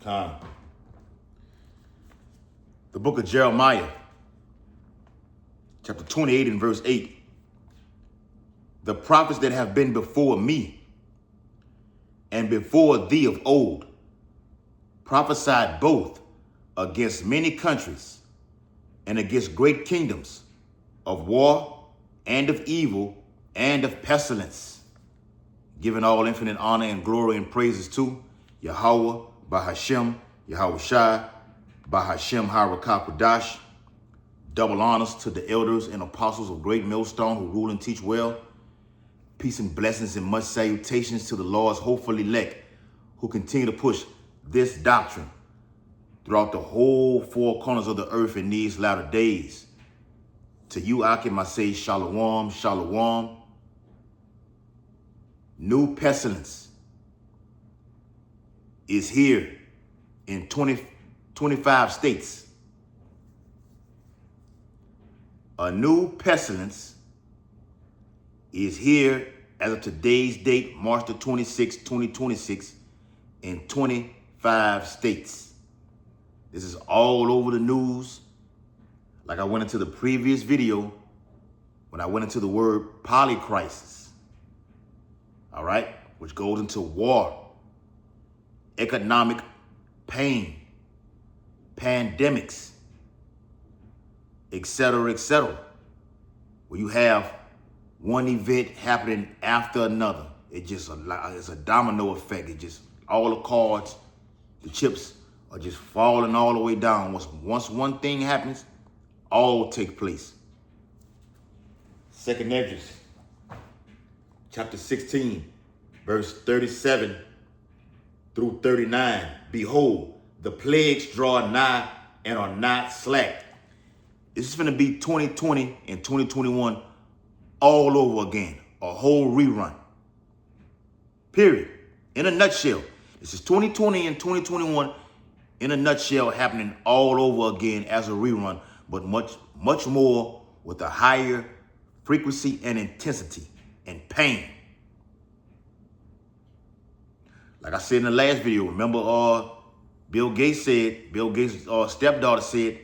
Con. The book of Jeremiah, chapter 28 and verse 8. The prophets that have been before me and before thee of old prophesied both against many countries and against great kingdoms, of war and of evil and of pestilence, giving all infinite honor and glory and praises to Yahweh, Bahashem, Yahweh Shai, Bahashem Harakah. Double honors to the elders and apostles of Great Millstone who rule and teach well. Peace and blessings and much salutations to the Lord's hopeful elect who continue to push this doctrine throughout the whole four corners of the earth in these latter days. To you, I can say shalom, shalom. New pestilence is here in 25 states. A new pestilence is here as of today's date, March the 26th, 2026, in 25 states. This is all over the news. Like I went into the previous video when I went into the word polycrisis, all right, which goes into war, economic pain, pandemics, etc., where you have one event happening after another. It's a domino effect. It just, all the cards, the chips are just falling all the way down. Once one thing happens, all take place. Second Esdras, chapter 16, verse 37 through 39. Behold, the plagues draw nigh and are not slack. This is going to be 2020 and 2021 all over again. A whole rerun. Period. In a nutshell. This is 2020 and 2021 in a nutshell, happening all over again as a rerun, but much more with a higher frequency and intensity and pain. Like I said in the last video, remember Bill Gates' stepdaughter said,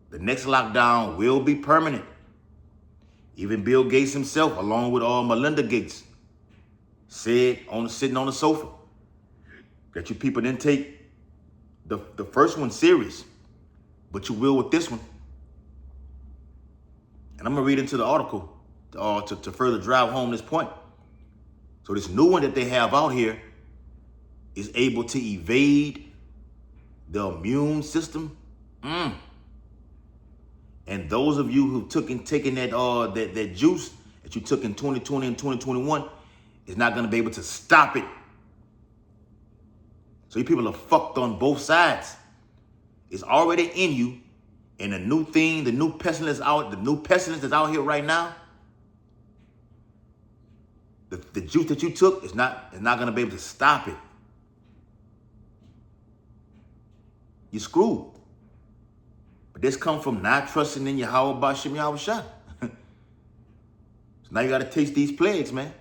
the next lockdown will be permanent. Even Bill Gates himself, along with Melinda Gates, said sitting on the sofa that you people didn't take the first one serious, but you will with this one. And I'm gonna read into the article to further drive home this point. So this new one that they have out here is able to evade the immune system. And those of you who've taken that juice that you took in 2020 and 2021 is not going to be able to stop it. So you people are fucked on both sides. It's already in you, and the new pestilence that's out here right now. The juice that you took is not going to be able to stop it. You're screwed. But this comes from not trusting in Yahweh Bashem Yahweh Shai. So now you got to taste these plagues, man.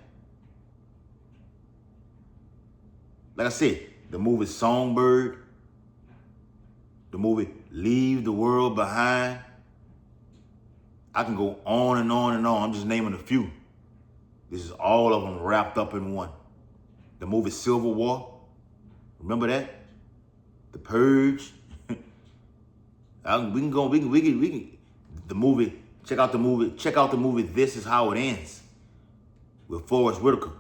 Like I said, the movie Songbird, the movie Leave the World Behind. I can go on and on and on. I'm just naming a few. This is all of them wrapped up in one. The movie Civil War. Remember that? The Purge. We can the movie, check out the movie This Is How It Ends with Forrest Whitaker.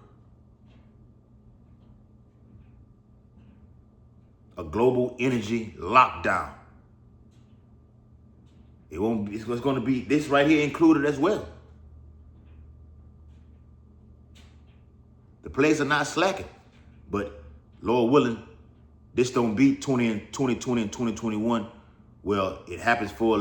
A global energy lockdown. It's going to be this right here included as well. The players are not slacking, but Lord willing, this don't beat 2020 and 2021. Well, it happens for a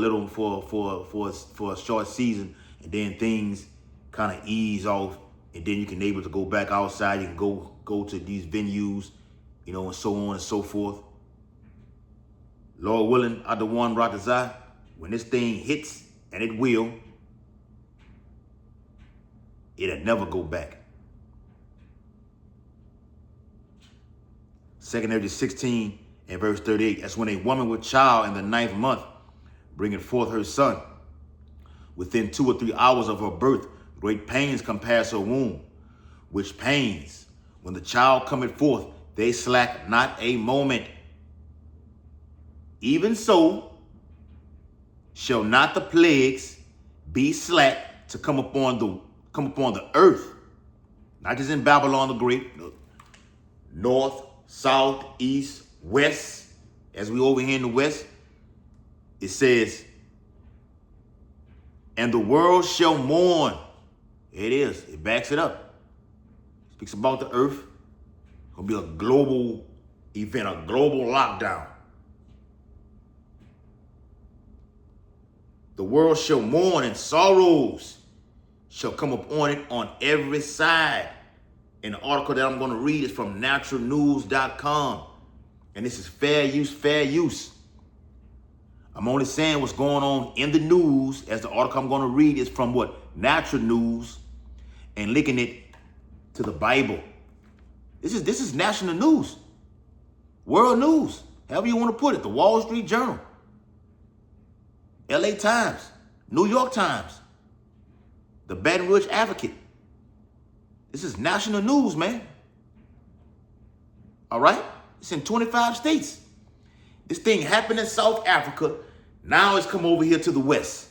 short season, and then things kind of ease off, and then you can able to go back outside. You can go to these venues, and so on and so forth. Lord willing, Adawan Ratazai, when this thing hits, and it will, it'll never go back. Second Esdras 16 In verse 38, that's when a woman with child in the 9th month bringeth forth her son. Within 2 or 3 hours of her birth, great pains compass her womb, which pains, when the child cometh forth, they slack not a moment. Even so shall not the plagues be slack to come upon the earth, not just in Babylon the Great, north, south, east, west. As we over here in the west, it says, and the world shall mourn. It is. It backs it up. It speaks about the earth. It's going to be a global event, a global lockdown. The world shall mourn, and sorrows shall come upon it on every side. And the article that I'm going to read is from naturalnews.com. And this is fair use, fair use. I'm only saying what's going on in the news, as the article I'm going to read is from what? Natural News, and linking it to the Bible. This is national news, world news, however you want to put it. The Wall Street Journal, LA Times, New York Times, the Baton Rouge Advocate. This is national news, man. All right? It's in 25 states. This thing happened in South Africa. Now it's come over here to the West.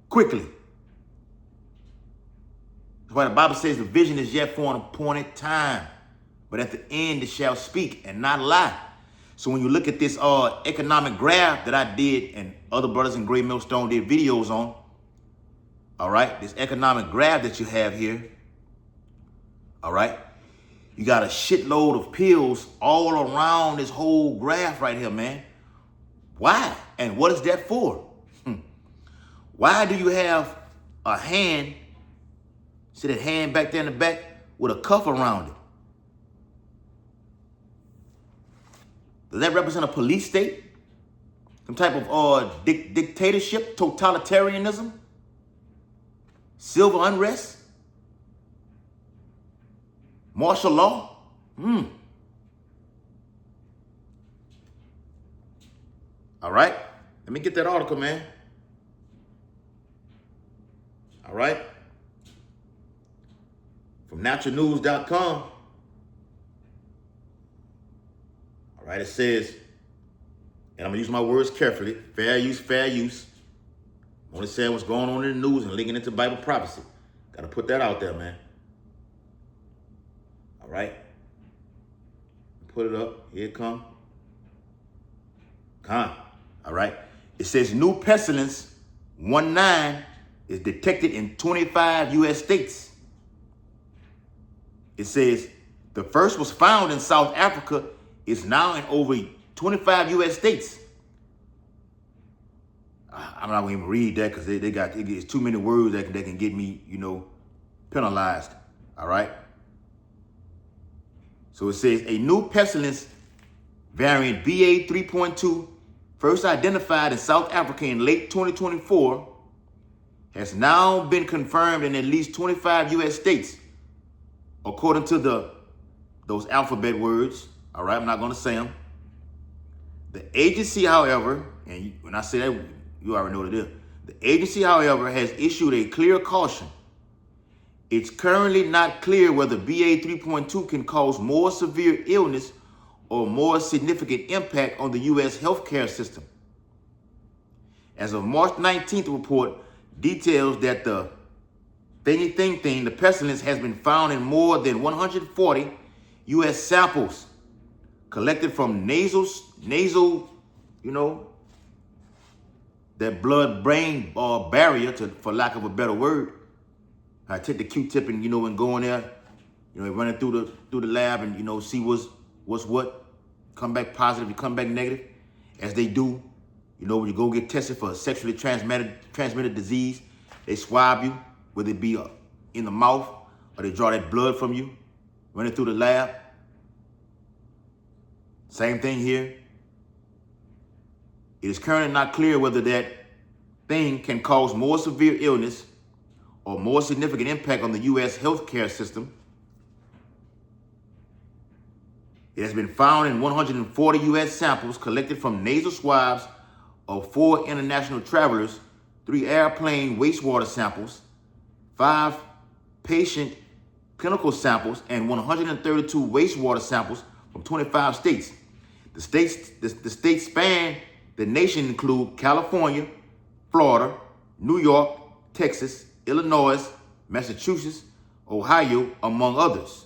Quickly. That's why the Bible says the vision is yet for an appointed time. But at the end it shall speak and not lie. So when you look at this economic graph that I did and other brothers in Great Millstone did videos on, all right, this economic graph that you have here, all right, you got a shitload of pills all around this whole graph right here, man. Why? And what is that for? Why do you have a hand, see that hand back there in the back, with a cuff around it? Does that represent a police state? Some type of dictatorship, totalitarianism? Civil unrest? Martial law? All right. Let me get that article, man. All right. From naturalnews.com. All right. It says, and I'm going to use my words carefully. Fair use, fair use. I'm only saying what's going on in the news and linking it to Bible prophecy. Got to put that out there, man. All right. Put it up. Here it come. All right. It says new pestilence 19 is detected in 25 U.S. states. It says the first was found in South Africa. It's now in over 25 U.S. states. I'm not going to even read that because it's too many words that can get me, penalized. All right. So it says a new pestilence variant BA 3.2, first identified in South Africa in late 2024, has now been confirmed in at least 25 U.S. states, according to those alphabet words. All right, I'm not going to say them. The agency, however, and when I say that, you already know what it is. The agency, however, has issued a clear caution. It's currently not clear whether BA 3.2 can cause more severe illness or more significant impact on the U.S. healthcare system. As of March 19th, report details that the the pestilence has been found in more than 140 U.S. samples collected from nasal, that blood-brain barrier, for lack of a better word. I take the Q-tip and, and go in there, run it through the lab and, see what's what. Come back positive, you come back negative, as they do. When you go get tested for a sexually transmitted disease, they swab you, whether it be in the mouth or they draw that blood from you, run it through the lab. Same thing here. It is currently not clear whether that thing can cause more severe illness or more significant impact on the U.S. healthcare system. It has been found in 140 U.S. samples collected from nasal swabs of 4 international travelers, 3 airplane wastewater samples, 5 patient clinical samples, and 132 wastewater samples from 25 states. The states span the nation include California, Florida, New York, Texas, Illinois, Massachusetts, Ohio, among others.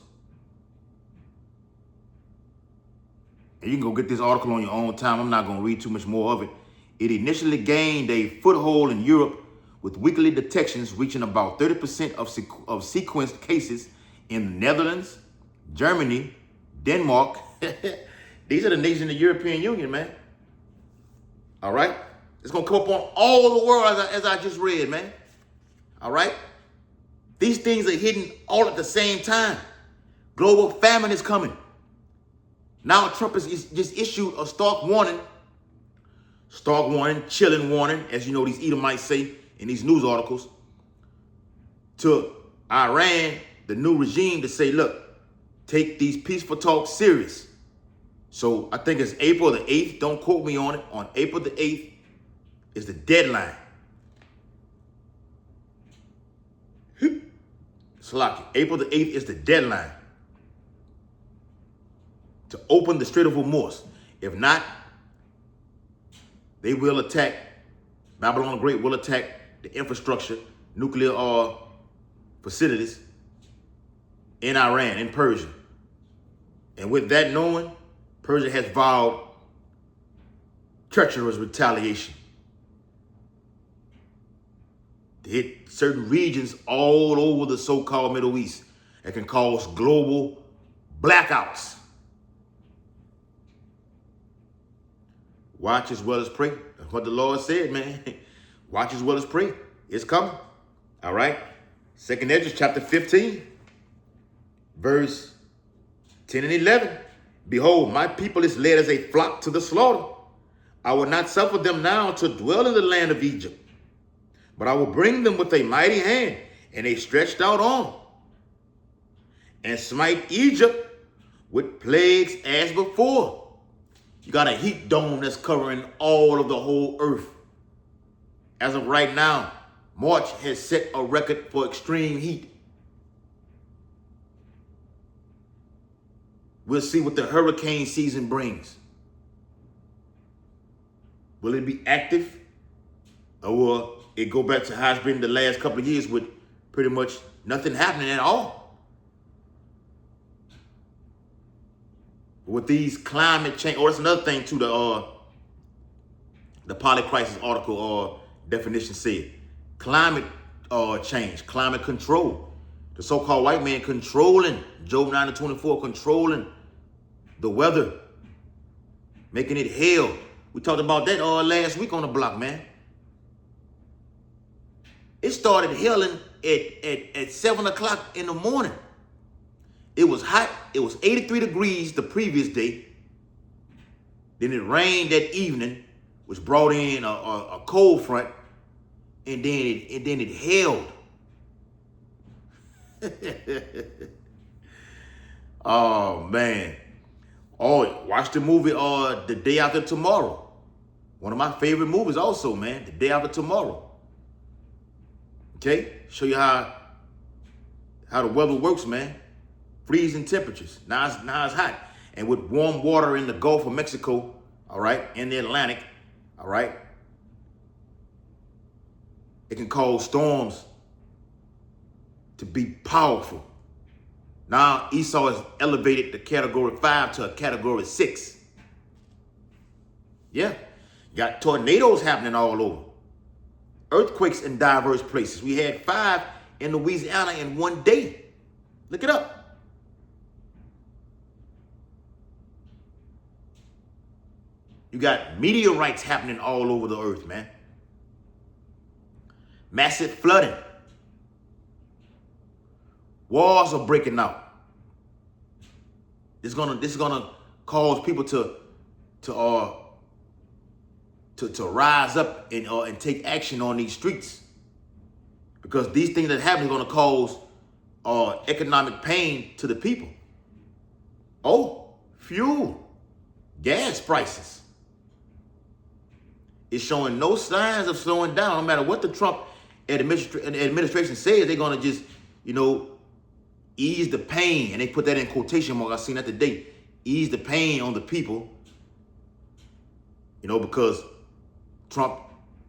And you can go get this article on your own time. I'm not going to read too much more of it. It initially gained a foothold in Europe with weekly detections reaching about 30% of sequenced cases in the Netherlands, Germany, Denmark. These are the nations in the European Union, man. All right? It's going to come up on all the world as I just read, man. All right? These things are hitting all at the same time. Global famine is coming. Now Trump has just issued a stark warning, chilling warning, as you know these Edomites say in these news articles, to Iran, the new regime, to say, look, take these peaceful talks serious. So I think it's April the 8th. Don't quote me on it. On April the 8th is the deadline. Slaki. April the 8th is the deadline to open the Strait of Hormuz. If not, they will attack, Babylon the Great will attack the infrastructure, nuclear facilities in Iran, in Persia. And with that knowing, Persia has vowed treacherous retaliation to hit certain regions all over the so-called Middle East that can cause global blackouts. Watch as well as pray. That's what the Lord said, man. Watch as well as pray. It's coming. All right. 2nd Esdras chapter 15, verse 10 and 11. Behold, my people is led as a flock to the slaughter. I will not suffer them now to dwell in the land of Egypt, but I will bring them with a mighty hand and a stretched out arm, and smite Egypt with plagues as before. You got a heat dome that's covering all of the whole earth. As of right now, March has set a record for extreme heat. We'll see what the hurricane season brings. Will it be active? Or will it go back to how it's been the last couple of years with pretty much nothing happening at all? With these climate change, that's another thing too, the polycrisis article definition said. Climate change, climate control. The so-called white man controlling, Job 9:24, controlling the weather, making it hell. We talked about that last week on the block, man. It started hailing at 7 o'clock in the morning. It was hot. It was 83 degrees the previous day. Then it rained that evening, which brought in a cold front, and then it hailed. Oh man! Oh, watch the movie The Day After Tomorrow. One of my favorite movies, also, man. The Day After Tomorrow. Okay, show you how the weather works, man. Freezing temperatures. Now it's hot. And with warm water in the Gulf of Mexico, all right, in the Atlantic, all right, it can cause storms to be powerful. Now Esau has elevated the category 5 to a category 6. Yeah, you got tornadoes happening all over. Earthquakes in diverse places. We had 5 in Louisiana in one day. Look it up. You got meteorites happening all over the earth, man. Massive flooding. Wars are breaking out. This is gonna cause people to rise up and take action on these streets, because these things that happen are going to cause economic pain to the people. Oh, fuel, gas prices. It's showing no signs of slowing down. No matter what the Trump administration says, they're going to just, ease the pain. And they put that in quotation mark. I seen that today. Ease the pain on the people, because Trump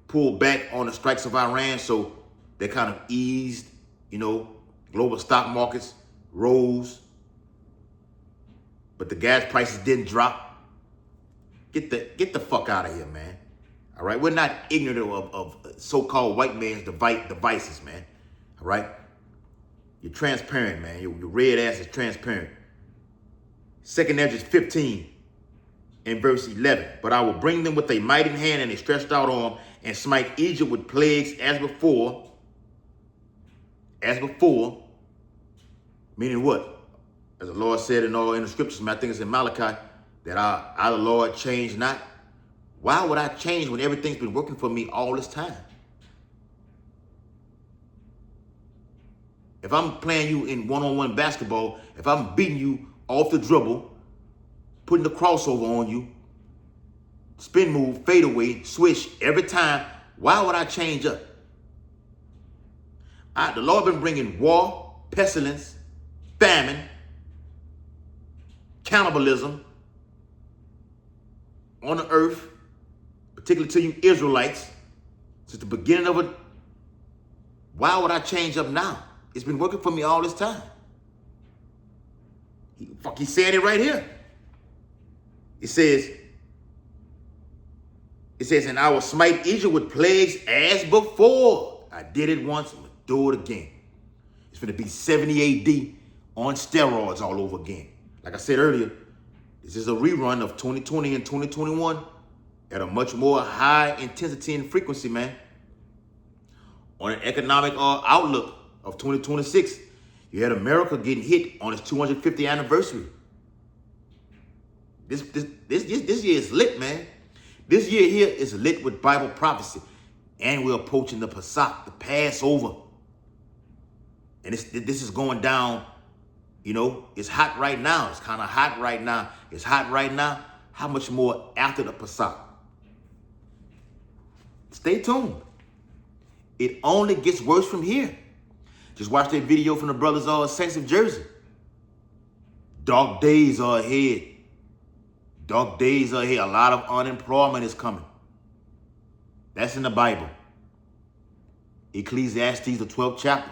pulled back on the strikes of Iran. So they kind of eased, global stock markets rose. But the gas prices didn't drop. Get the fuck out of here, man. All right, we're not ignorant of so-called white man's devices, man. All right, you're transparent, man. Your red ass is transparent. 2nd Ezra 15 and verse 11. But I will bring them with a mighty hand and a stretched out arm, and smite Egypt with plagues as before. As before, meaning what? As the Lord said in the scriptures, I think it's in Malachi, that I the Lord change not. Why would I change when everything's been working for me all this time? If I'm playing you in one-on-one basketball, if I'm beating you off the dribble, putting the crossover on you, spin move, fade away, swish every time, why would I change up? The Lord been bringing war, pestilence, famine, cannibalism on the earth, particularly to you Israelites, since the beginning of it. Why would I change up now? It's been working for me all this time. He's saying it right here. It says, and I will smite Egypt with plagues as before. I did it once, I'm going to do it again. It's going to be 70 AD on steroids all over again. Like I said earlier, this is a rerun of 2020 and 2021 at a much more high intensity and frequency, man. On an economic outlook of 2026, you had America getting hit on its 250th anniversary. This year is lit, man. This year here is lit with Bible prophecy. And we're approaching the Pesach, the Passover. And this is going down, it's hot right now. It's kind of hot right now. It's hot right now. How much more after the Pesach? Stay tuned. It only gets worse from here. Just watch that video from the brothers Saints of Jersey. Dark days are ahead. Dark days are ahead. A lot of unemployment is coming. That's in the Bible. Ecclesiastes, the 12th chapter.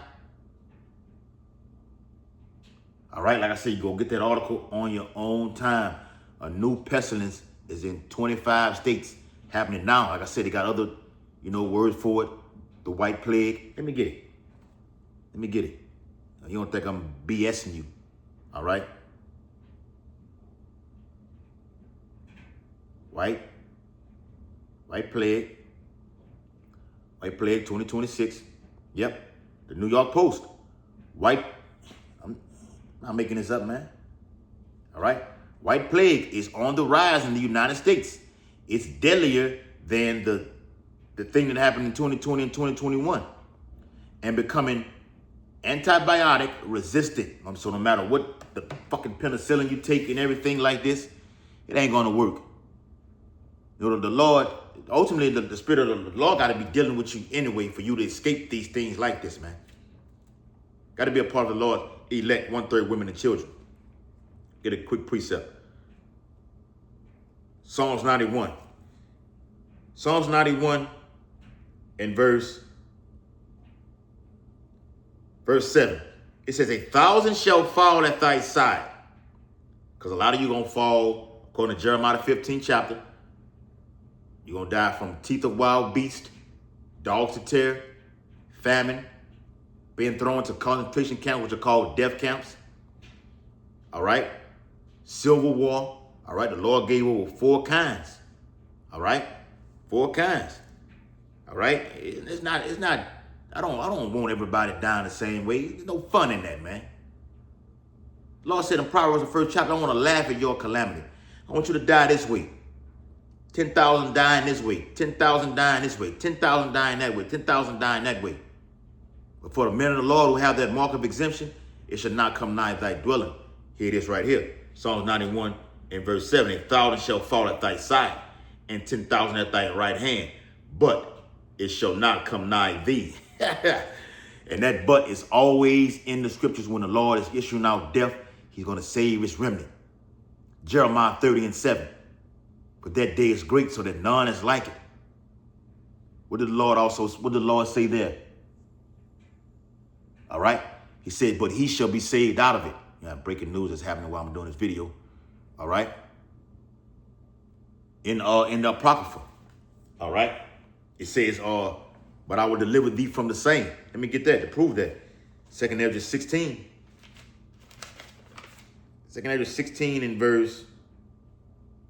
All right, like I said, you go get that article on your own time. A new pestilence is in 25 states happening now. Like I said, they got other, words for it. The white plague. Let me get it. Now, you don't think I'm BSing you. All right? White plague. White plague 2026. Yep. The New York Post. I'm not making this up, man. All right? White plague is on the rise in the United States. It's deadlier than the thing that happened in 2020 and 2021. And becoming antibiotic resistant. So no matter what the fucking penicillin you take and everything like this, it ain't gonna work. The Lord, ultimately the Spirit of the Lord gotta be dealing with you anyway for you to escape these things like this, man. Gotta be a part of the Lord elect 1/3 women and children. Get a quick precept. Psalms 91. Psalms 91 and verse 7. It says, 1,000 shall fall at thy side. Because a lot of you going to fall, according to Jeremiah 15 chapter. You're going to die from teeth of wild beast, dogs to tear, famine, being thrown to concentration camps, which are called death camps. All right? Civil war. All right? The Lord gave over 4 kinds. All right? 4 kinds. All right? It's not, I don't want everybody dying the same way. There's no fun in that, man. The Lord said in Proverbs, the 1st chapter, I want to laugh at your calamity. I want you to die this way. 10,000 dying this way. 10,000 dying this way. 10,000 dying that way. 10,000 dying that way. But for the men of the Lord who have that mark of exemption, it should not come nigh thy dwelling. Here it is right here. Psalms 91 In verse 7, 1,000 shall fall at thy side, and 10,000 at thy right hand, but it shall not come nigh thee. And that but is always in the scriptures. When the Lord is issuing out death, he's going to save his remnant. Jeremiah 30:7. But that day is great, so that none is like it. What did the Lord say there? All right. He said, but he shall be saved out of it. Yeah, breaking news is happening while I'm doing this video. All right. In the Apocrypha. All right. It says, but I will deliver thee from the same. Let me get that to prove that. 2nd Ezra 16. 2nd Ezra 16 in verse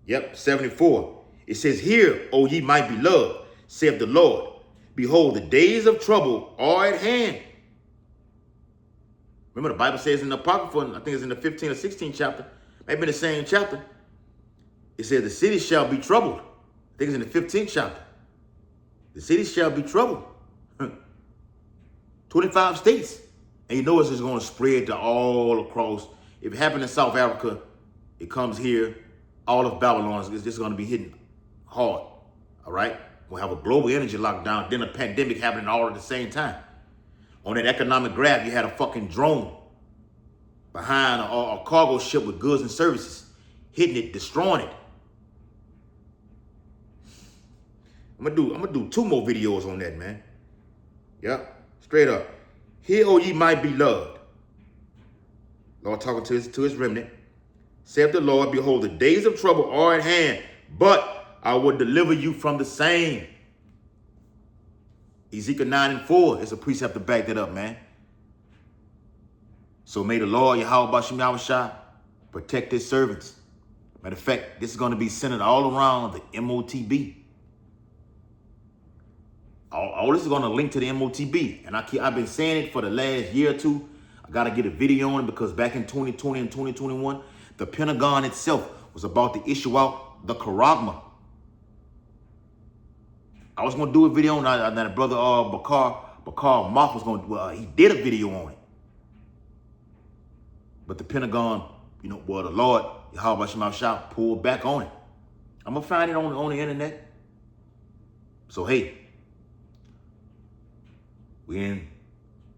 74. It says, hear, O ye my beloved, saith the Lord. Behold, the days of trouble are at hand. Remember, the Bible says in the Apocrypha, I think it's in the 15th or 16th chapter, maybe in the same chapter, it says the city shall be troubled. I think it's in the 15th chapter. The city shall be troubled. 25 states. And you know it's just going to spread to all across. If it happened in South Africa, it comes here. All of Babylon is just going to be hitting hard. All right? We'll have a global energy lockdown, then a pandemic happening all at the same time. On that economic graph, you had a fucking drone behind a cargo ship with goods and services, hitting it, destroying it. I'm gonna do 2 more videos on that, man. Yep, straight up. Hear, O ye my beloved. Lord talking to his remnant. Saith the Lord, behold, the days of trouble are at hand, but I will deliver you from the same. Ezekiel 9:4 is a precept to back that up, man. So may the Lord, Yahweh Bashem Yahushua, protect his servants. Matter of fact, this is going to be centered all around the MOTB. All this is going to link to the MOTB. And I've been saying it for the last year or two. I got to get a video on it because back in 2020 and 2021, the Pentagon itself was about to issue out the Charagma. I was going to do a video on that. Then brother Bakar Moth was going to, he did a video on it. But the Pentagon, the Lord, Yahweh Shem Shah, pulled back on it. I'm going to find it on the internet. So, hey, we in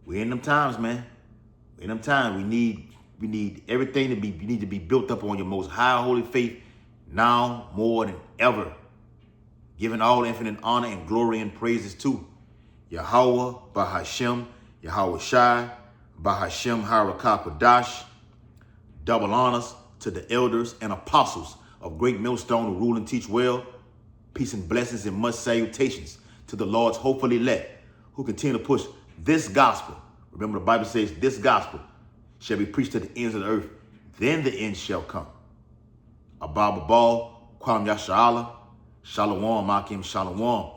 them times, man. We in them times. We need everything you need to be built up on your most high holy faith now more than ever. Giving all infinite honor and glory and praises to Yahweh, Bahashem, Yahweh Shai, Bahashem, Harakah Kodash. Double honors to the elders and apostles of Great Millstone who rule and teach well. Peace and blessings and much salutations to the Lord's hopeful elect who continue to push this gospel. Remember, the Bible says this gospel shall be preached to the ends of the earth. Then the end shall come. Abba Babal, Kwam Yasha'Allah, Shalom, Makim Shalom.